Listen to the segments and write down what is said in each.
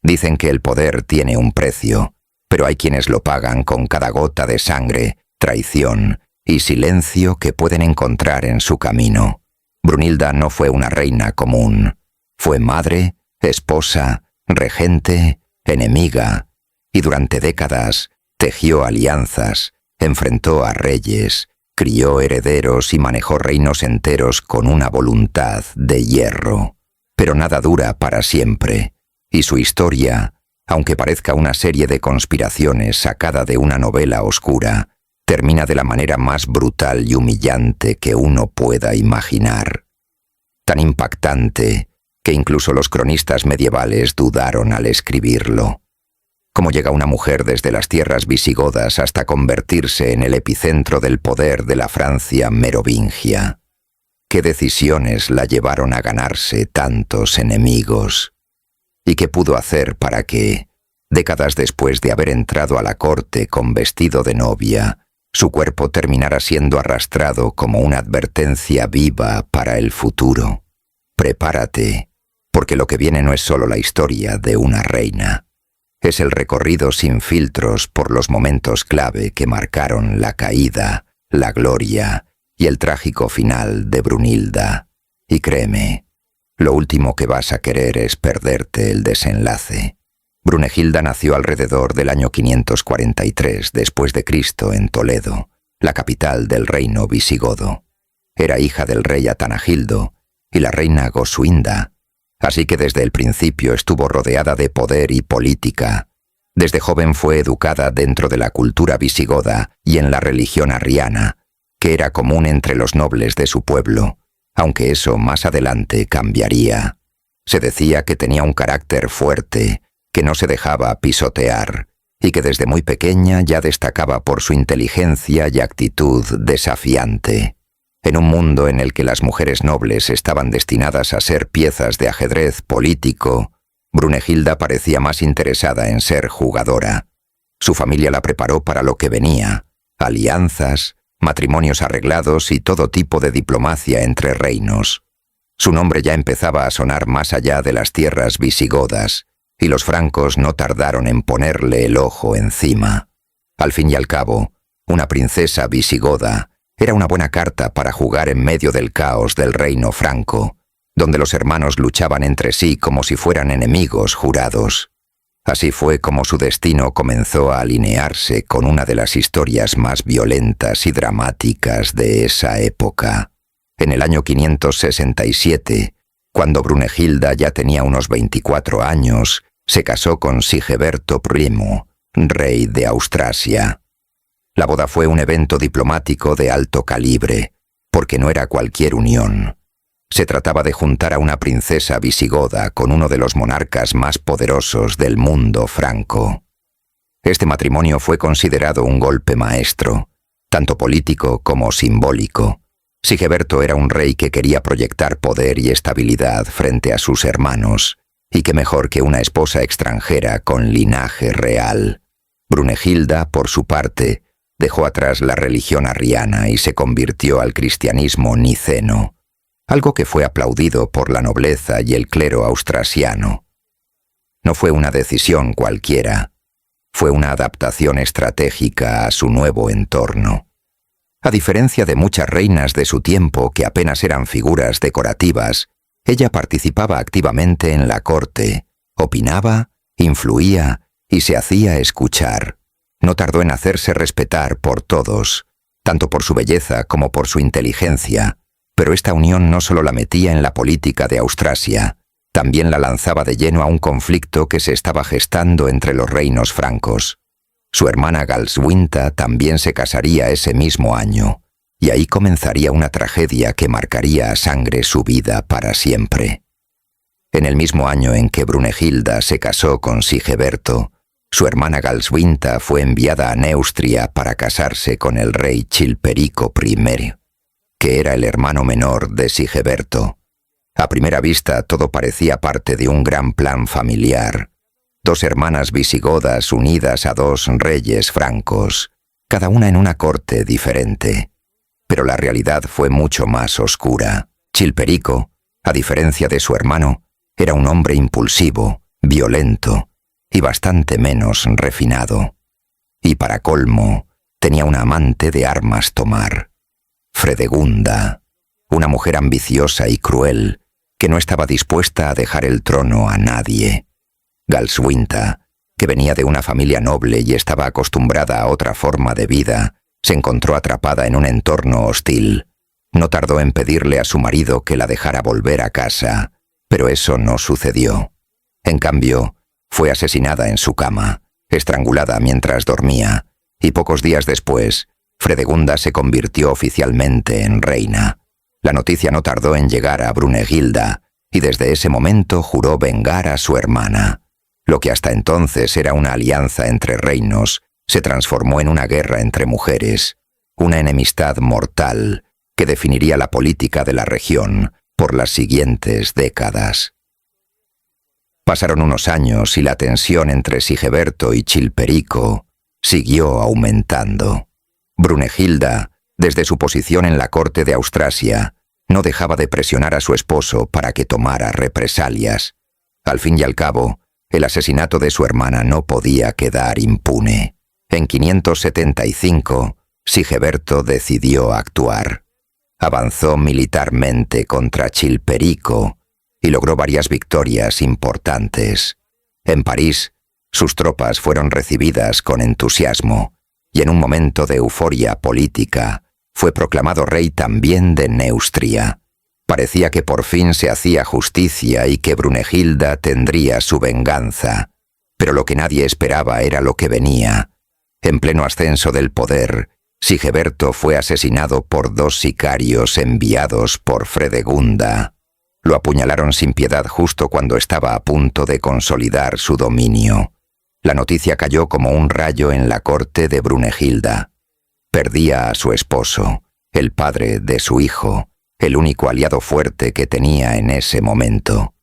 Dicen que el poder tiene un precio, pero hay quienes lo pagan con cada gota de sangre, traición y silencio que pueden encontrar en su camino. Brunilda no fue una reina común. Fue madre, esposa, regente, enemiga, y durante décadas tejió alianzas, enfrentó a reyes, crió herederos y manejó reinos enteros con una voluntad de hierro. Pero nada dura para siempre, y su historia, aunque parezca una serie de conspiraciones sacada de una novela oscura, termina de la manera más brutal y humillante que uno pueda imaginar. Tan impactante que incluso los cronistas medievales dudaron al escribirlo. Cómo llega una mujer desde las tierras visigodas hasta convertirse en el epicentro del poder de la Francia merovingia. ¿Qué decisiones la llevaron a ganarse tantos enemigos? ¿Y qué pudo hacer para que, décadas después de haber entrado a la corte con vestido de novia, su cuerpo terminara siendo arrastrado como una advertencia viva para el futuro? Prepárate, porque lo que viene no es solo la historia de una reina. Es el recorrido sin filtros por los momentos clave que marcaron la caída, la gloria y el trágico final de Brunilda. Y créeme, lo último que vas a querer es perderte el desenlace. Brunegilda nació alrededor del año 543 después de Cristo en Toledo, la capital del reino visigodo. Era hija del rey Atanagildo y la reina Gosuinda, así que desde el principio estuvo rodeada de poder y política. Desde joven fue educada dentro de la cultura visigoda y en la religión arriana, que era común entre los nobles de su pueblo, aunque eso más adelante cambiaría. Se decía que tenía un carácter fuerte, que no se dejaba pisotear, y que desde muy pequeña ya destacaba por su inteligencia y actitud desafiante. En un mundo en el que las mujeres nobles estaban destinadas a ser piezas de ajedrez político, Brunegilda parecía más interesada en ser jugadora. Su familia la preparó para lo que venía: alianzas, matrimonios arreglados y todo tipo de diplomacia entre reinos. Su nombre ya empezaba a sonar más allá de las tierras visigodas, y los francos no tardaron en ponerle el ojo encima. Al fin y al cabo, una princesa visigoda era una buena carta para jugar en medio del caos del reino franco, donde los hermanos luchaban entre sí como si fueran enemigos jurados. Así fue como su destino comenzó a alinearse con una de las historias más violentas y dramáticas de esa época. En el año 567, cuando Brunegilda ya tenía unos 24 años, se casó con Sigeberto I, rey de Austrasia. La boda fue un evento diplomático de alto calibre, porque no era cualquier unión. Se trataba de juntar a una princesa visigoda con uno de los monarcas más poderosos del mundo franco. Este matrimonio fue considerado un golpe maestro, tanto político como simbólico. Sigeberto era un rey que quería proyectar poder y estabilidad frente a sus hermanos, y qué mejor que una esposa extranjera con linaje real. Brunegilda, por su parte, dejó atrás la religión arriana y se convirtió al cristianismo niceno, algo que fue aplaudido por la nobleza y el clero austrasiano. No fue una decisión cualquiera, fue una adaptación estratégica a su nuevo entorno. A diferencia de muchas reinas de su tiempo que apenas eran figuras decorativas, ella participaba activamente en la corte, opinaba, influía y se hacía escuchar. No tardó en hacerse respetar por todos, tanto por su belleza como por su inteligencia, pero esta unión no solo la metía en la política de Austrasia, también la lanzaba de lleno a un conflicto que se estaba gestando entre los reinos francos. Su hermana Galswinta también se casaría ese mismo año, y ahí comenzaría una tragedia que marcaría a sangre su vida para siempre. En el mismo año en que Brunegilda se casó con Sigeberto, su hermana Galswinta fue enviada a Neustria para casarse con el rey Chilperico I, que era el hermano menor de Sigeberto. A primera vista todo parecía parte de un gran plan familiar. Dos hermanas visigodas unidas a dos reyes francos, cada una en una corte diferente. Pero la realidad fue mucho más oscura. Chilperico, a diferencia de su hermano, era un hombre impulsivo, violento y bastante menos refinado. Y para colmo, tenía una amante de armas tomar, Fredegunda, una mujer ambiciosa y cruel que no estaba dispuesta a dejar el trono a nadie. Galswinta, que venía de una familia noble y estaba acostumbrada a otra forma de vida, se encontró atrapada en un entorno hostil. No tardó en pedirle a su marido que la dejara volver a casa, pero eso no sucedió. En cambio, fue asesinada en su cama, estrangulada mientras dormía, y pocos días después, Fredegunda se convirtió oficialmente en reina. La noticia no tardó en llegar a Brunegilda, y desde ese momento juró vengar a su hermana. Lo que hasta entonces era una alianza entre reinos, se transformó en una guerra entre mujeres, una enemistad mortal que definiría la política de la región por las siguientes décadas. Pasaron unos años y la tensión entre Sigeberto y Chilperico siguió aumentando. Brunegilda, desde su posición en la corte de Austrasia, no dejaba de presionar a su esposo para que tomara represalias. Al fin y al cabo, el asesinato de su hermana no podía quedar impune. En 575, Sigeberto decidió actuar. Avanzó militarmente contra Chilperico y logró varias victorias importantes. En París, sus tropas fueron recibidas con entusiasmo y en un momento de euforia política fue proclamado rey también de Neustria. Parecía que por fin se hacía justicia y que Brunegilda tendría su venganza, pero lo que nadie esperaba era lo que venía. En pleno ascenso del poder, Sigeberto fue asesinado por 2 sicarios enviados por Fredegunda. Lo apuñalaron sin piedad justo cuando estaba a punto de consolidar su dominio. La noticia cayó como un rayo en la corte de Brunegilda. Perdía a su esposo, el padre de su hijo, el único aliado fuerte que tenía en ese momento.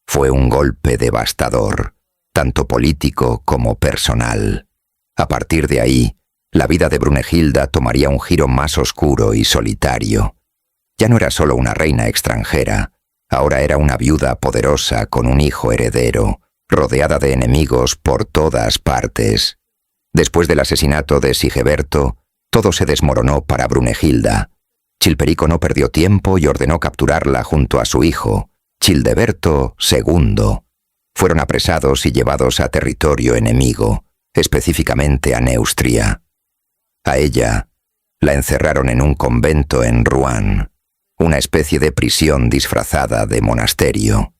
Fue un golpe devastador, tanto político como personal. A partir de ahí, la vida de Brunegilda tomaría un giro más oscuro y solitario. Ya no era solo una reina extranjera, ahora era una viuda poderosa con un hijo heredero, rodeada de enemigos por todas partes. Después del asesinato de Sigeberto, todo se desmoronó para Brunegilda. Chilperico no perdió tiempo y ordenó capturarla junto a su hijo, Childeberto II. Fueron apresados y llevados a territorio enemigo, específicamente a Neustria. A ella la encerraron en un convento en Rouen, una especie de prisión disfrazada de monasterio.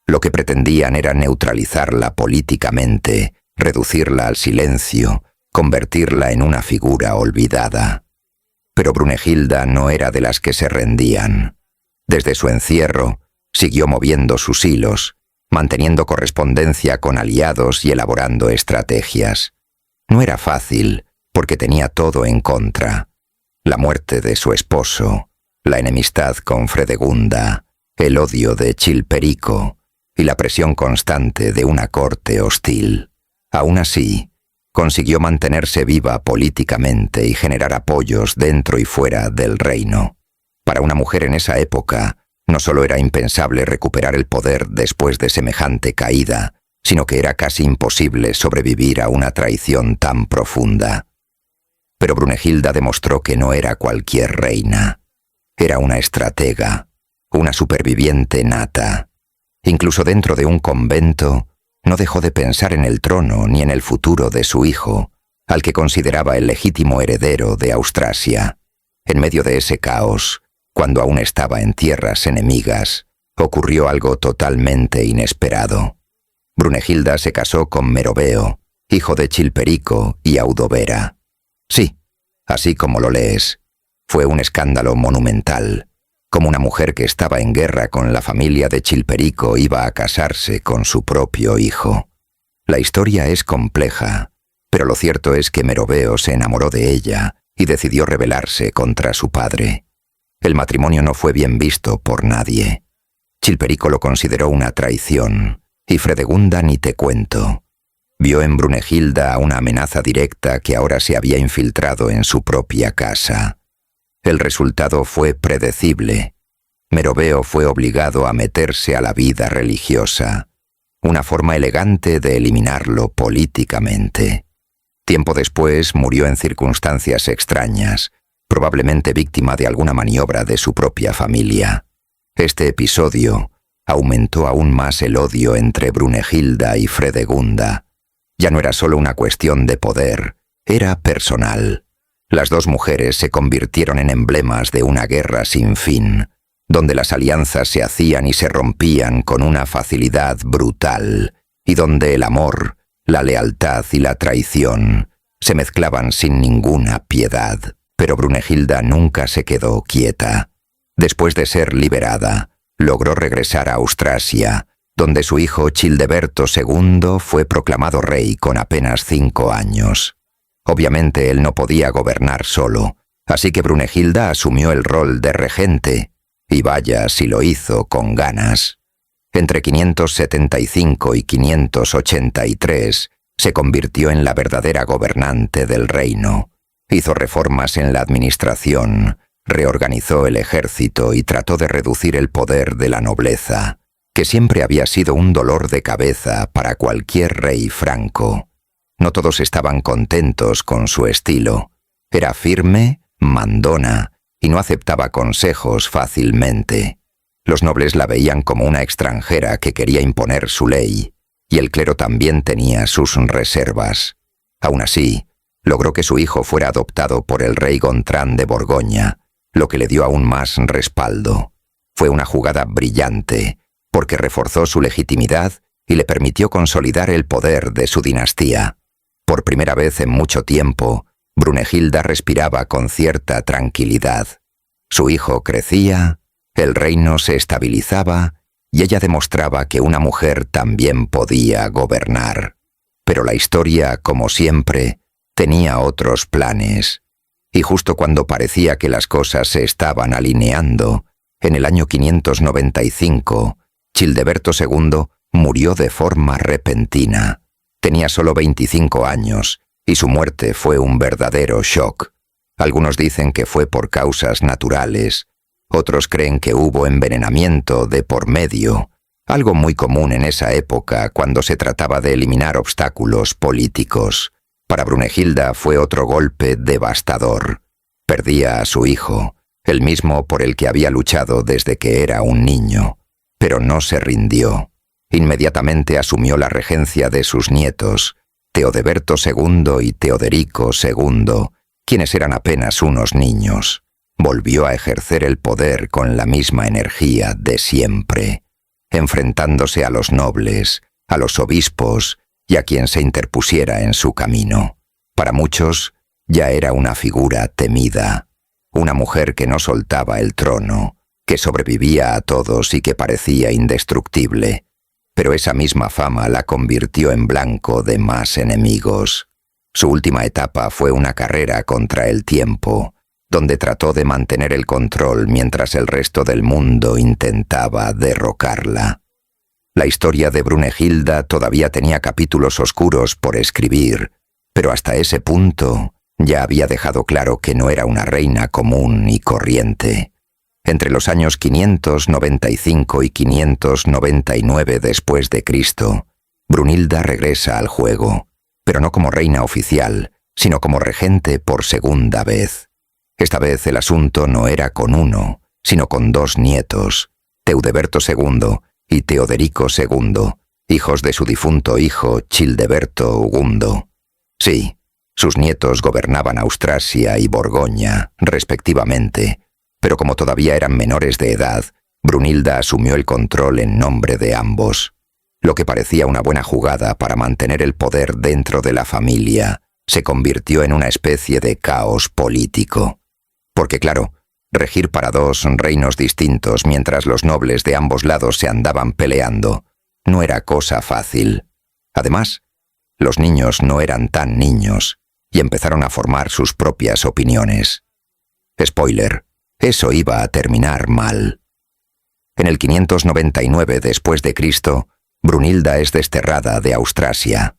Lo que pretendían era neutralizarla políticamente, reducirla al silencio, convertirla en una figura olvidada. Pero Brunegilda no era de las que se rendían. Desde su encierro, siguió moviendo sus hilos, manteniendo correspondencia con aliados y elaborando estrategias. No era fácil, porque tenía todo en contra. La muerte de su esposo, la enemistad con Fredegunda, el odio de Chilperico y la presión constante de una corte hostil. Aún así, consiguió mantenerse viva políticamente y generar apoyos dentro y fuera del reino. Para una mujer en esa época, no solo era impensable recuperar el poder después de semejante caída, sino que era casi imposible sobrevivir a una traición tan profunda. Pero Brunegilda demostró que no era cualquier reina. Era una estratega, una superviviente nata. Incluso dentro de un convento, no dejó de pensar en el trono ni en el futuro de su hijo, al que consideraba el legítimo heredero de Austrasia. En medio de ese caos, cuando aún estaba en tierras enemigas, ocurrió algo totalmente inesperado. Brunegilda se casó con Meroveo, hijo de Chilperico y Audovera. Sí, así como lo lees, fue un escándalo monumental. Como una mujer que estaba en guerra con la familia de Chilperico iba a casarse con su propio hijo. La historia es compleja, pero lo cierto es que Meroveo se enamoró de ella y decidió rebelarse contra su padre. El matrimonio no fue bien visto por nadie. Chilperico lo consideró una traición, y Fredegunda ni te cuento. Vio en Brunegilda una amenaza directa que ahora se había infiltrado en su propia casa. El resultado fue predecible. Meroveo fue obligado a meterse a la vida religiosa. una forma elegante de eliminarlo políticamente. Tiempo después murió en circunstancias extrañas, probablemente víctima de alguna maniobra de su propia familia. Este episodio aumentó aún más el odio entre Brunegilda y Fredegunda. Ya no era solo una cuestión de poder, era personal. Las dos mujeres se convirtieron en emblemas de una guerra sin fin, donde las alianzas se hacían y se rompían con una facilidad brutal, y donde el amor, la lealtad y la traición se mezclaban sin ninguna piedad. Pero Brunegilda nunca se quedó quieta. Después de ser liberada, logró regresar a Austrasia, donde su hijo Childeberto II fue proclamado rey con apenas 5 años. Obviamente él no podía gobernar solo, así que Brunegilda asumió el rol de regente, y vaya si lo hizo con ganas. Entre 575 y 583 se convirtió en la verdadera gobernante del reino. Hizo reformas en la administración, reorganizó el ejército y trató de reducir el poder de la nobleza, que siempre había sido un dolor de cabeza para cualquier rey franco. No todos estaban contentos con su estilo. Era firme, mandona, y no aceptaba consejos fácilmente. Los nobles la veían como una extranjera que quería imponer su ley, y el clero también tenía sus reservas. Aún así, logró que su hijo fuera adoptado por el rey Gontrán de Borgoña, lo que le dio aún más respaldo. Fue una jugada brillante, porque reforzó su legitimidad y le permitió consolidar el poder de su dinastía. Por primera vez en mucho tiempo, Brunegilda respiraba con cierta tranquilidad. Su hijo crecía, el reino se estabilizaba y ella demostraba que una mujer también podía gobernar. Pero la historia, como siempre, tenía otros planes. Y justo cuando parecía que las cosas se estaban alineando, en el año 595, Childeberto II murió de forma repentina. Tenía solo 25 años, y su muerte fue un verdadero shock. Algunos dicen que fue por causas naturales, otros creen que hubo envenenamiento de por medio, algo muy común en esa época cuando se trataba de eliminar obstáculos políticos. Para Brunegilda fue otro golpe devastador. Perdía a su hijo, el mismo por el que había luchado desde que era un niño, pero no se rindió. Inmediatamente asumió la regencia de sus nietos, Teodeberto II y Teoderico II, quienes eran apenas unos niños. Volvió a ejercer el poder con la misma energía de siempre, enfrentándose a los nobles, a los obispos y a quien se interpusiera en su camino. Para muchos, ya era una figura temida, una mujer que no soltaba el trono, que sobrevivía a todos y que parecía indestructible. Pero esa misma fama la convirtió en blanco de más enemigos. Su última etapa fue una carrera contra el tiempo, donde trató de mantener el control mientras el resto del mundo intentaba derrocarla. La historia de Brunegilda todavía tenía capítulos oscuros por escribir, pero hasta ese punto ya había dejado claro que no era una reina común y corriente. Entre los años 595 y 599 después de Cristo, Brunilda regresa al juego, pero no como reina oficial, sino como regente por segunda vez. Esta vez el asunto no era con uno, sino con 2 nietos, Teudeberto II y Teoderico II, hijos de su difunto hijo Childeberto II. Sí, sus nietos gobernaban Austrasia y Borgoña, respectivamente, pero como todavía eran menores de edad, Brunilda asumió el control en nombre de ambos. Lo que parecía una buena jugada para mantener el poder dentro de la familia se convirtió en una especie de caos político. Porque claro, regir para 2 reinos distintos mientras los nobles de ambos lados se andaban peleando no era cosa fácil. Además, los niños no eran tan niños y empezaron a formar sus propias opiniones. Spoiler, eso iba a terminar mal. En el 599 después de Cristo, Brunilda es desterrada de Austrasia.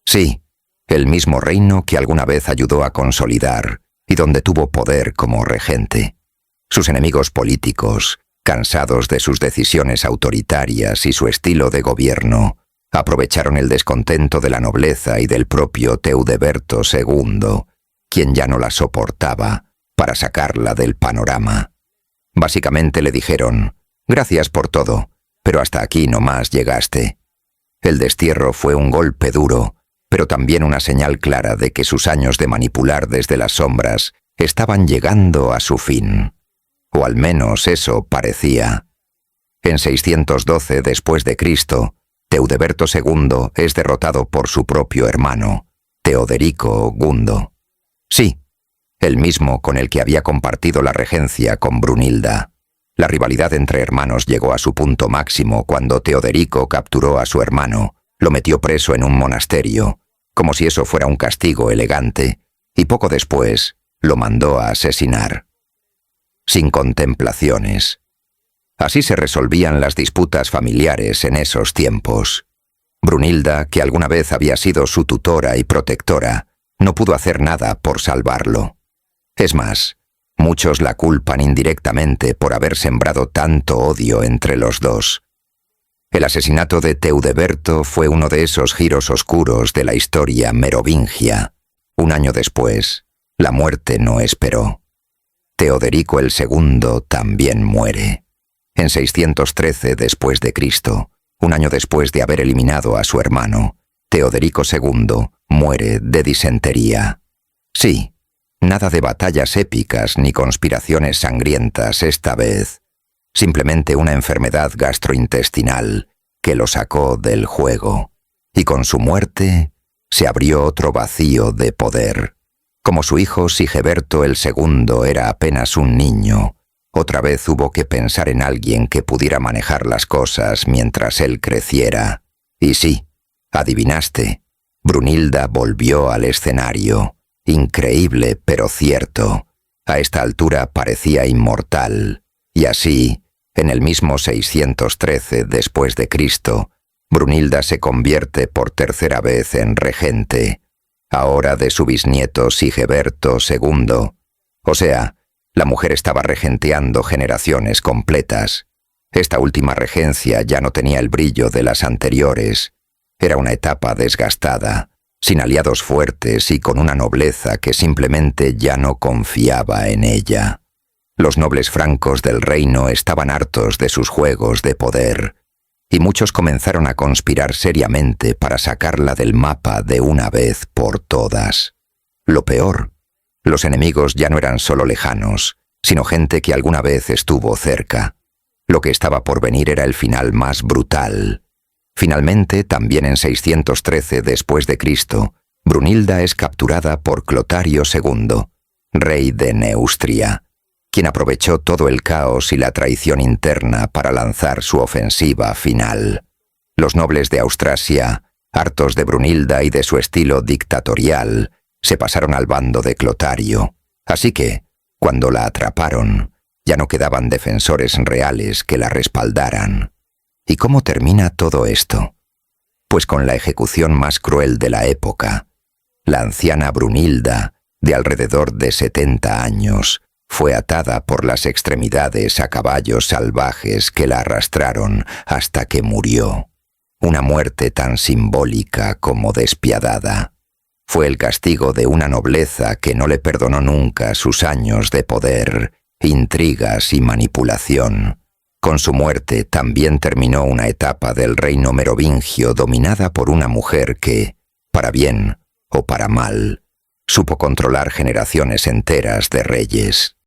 Sí, el mismo reino que alguna vez ayudó a consolidar y donde tuvo poder como regente. Sus enemigos políticos, cansados de sus decisiones autoritarias y su estilo de gobierno, aprovecharon el descontento de la nobleza y del propio Teudeberto II, quien ya no la soportaba, para sacarla del panorama. Básicamente le dijeron: «Gracias por todo, pero hasta aquí nomás llegaste». El destierro fue un golpe duro, pero también una señal clara de que sus años de manipular desde las sombras estaban llegando a su fin. O al menos eso parecía. En 612 después de Cristo, Teudeberto II es derrotado por su propio hermano, Teoderico II. Sí, el mismo con el que había compartido la regencia con Brunilda. La rivalidad entre hermanos llegó a su punto máximo cuando Teoderico capturó a su hermano, lo metió preso en un monasterio, como si eso fuera un castigo elegante, y poco después lo mandó a asesinar. Sin contemplaciones. Así se resolvían las disputas familiares en esos tiempos. Brunilda, que alguna vez había sido su tutora y protectora, no pudo hacer nada por salvarlo. Es más, muchos la culpan indirectamente por haber sembrado tanto odio entre los dos. El asesinato de Teudeberto fue uno de esos giros oscuros de la historia merovingia. Un año después, la muerte no esperó. Teoderico II también muere. En 613 después de Cristo, un año después de haber eliminado a su hermano, Teoderico II muere de disentería. Sí, nada de batallas épicas ni conspiraciones sangrientas esta vez. Simplemente una enfermedad gastrointestinal que lo sacó del juego. Y con su muerte se abrió otro vacío de poder. Como su hijo Sigeberto II era apenas un niño, otra vez hubo que pensar en alguien que pudiera manejar las cosas mientras él creciera. Y sí, adivinaste, Brunilda volvió al escenario. Increíble, pero cierto. A esta altura parecía inmortal. Y así, en el mismo 613 después de Cristo, Brunilda se convierte por tercera vez en regente, ahora de su bisnieto Sigeberto II. O sea, la mujer estaba regenteando generaciones completas. Esta última regencia ya no tenía el brillo de las anteriores. Era una etapa desgastada, sin aliados fuertes y con una nobleza que simplemente ya no confiaba en ella. Los nobles francos del reino estaban hartos de sus juegos de poder, y muchos comenzaron a conspirar seriamente para sacarla del mapa de una vez por todas. Lo peor, los enemigos ya no eran solo lejanos, sino gente que alguna vez estuvo cerca. Lo que estaba por venir era el final más brutal. Finalmente, también en 613 después de Cristo, Brunilda es capturada por Clotario II, rey de Neustria, quien aprovechó todo el caos y la traición interna para lanzar su ofensiva final. Los nobles de Austrasia, hartos de Brunilda y de su estilo dictatorial, se pasaron al bando de Clotario. Así que, cuando la atraparon, ya no quedaban defensores reales que la respaldaran. ¿Y cómo termina todo esto? Pues con la ejecución más cruel de la época. La anciana Brunilda, de alrededor de 70 años, fue atada por las extremidades a caballos salvajes que la arrastraron hasta que murió. Una muerte tan simbólica como despiadada. Fue el castigo de una nobleza que no le perdonó nunca sus años de poder, intrigas y manipulación. Con su muerte también terminó una etapa del reino merovingio dominada por una mujer que, para bien o para mal, supo controlar generaciones enteras de reyes.